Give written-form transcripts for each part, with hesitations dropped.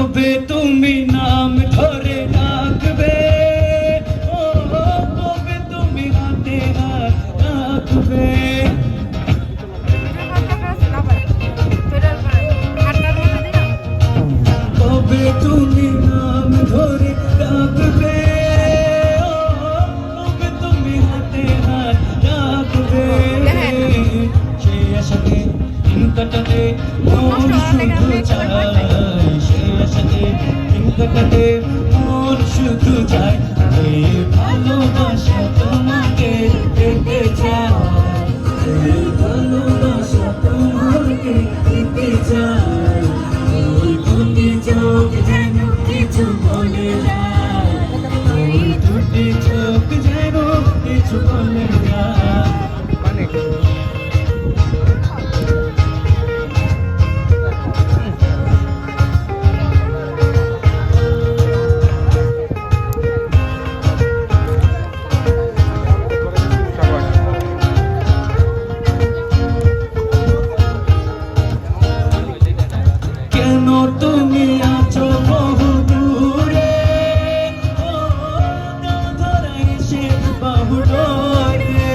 কবে তুমি নাম ধরে ডাকবে, ও কবে তুমি হাতে হাত রাখবে। কবে তুমি নাম ধরে ডাকবে, ও কবে তুমি হাতে হাত রাখবে। সে আশাতে দিন কাটাতে মন শুধু চায়, সে আশাতে দিন কাটাতে মন শুধু চায়। এই ভালোবাসা তোমাকে পেতে চায়, এই ভালোবাসা তোমাকে পেতে চায়। ওই দুটি চোখ যেন কিছু বলে যায়, ওই দুটি চোখ যেন কিছু বলে যায়। কেন তুমি আছো বহু দূরে, ও ধরা এসে বাহু ডোরে।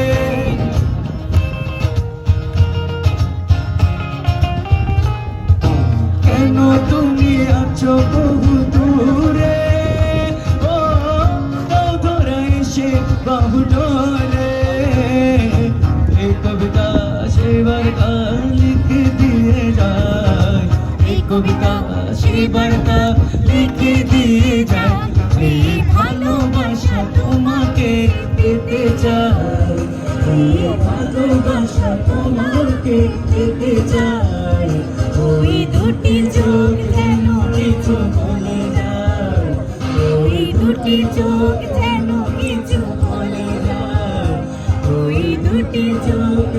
কেন তুমি আছো বহু দূরে, ও ধরা এসে বাহু ডোরে। এই কবিতা সেবার লিখে দিয়ে যায়, এই কবিতা সেই বার্তা লিখে দিয়ে যায়। এই ভালোবাসা তোমাকে পেতে চায়, এই ভালোবাসা তোমাকে পেতে চায়। ওই দুটি চোখ যেন কিছু বলে যায়, ওই দুটি চোখ যেন কিছু বলে যায়, ওই দুটি চোখ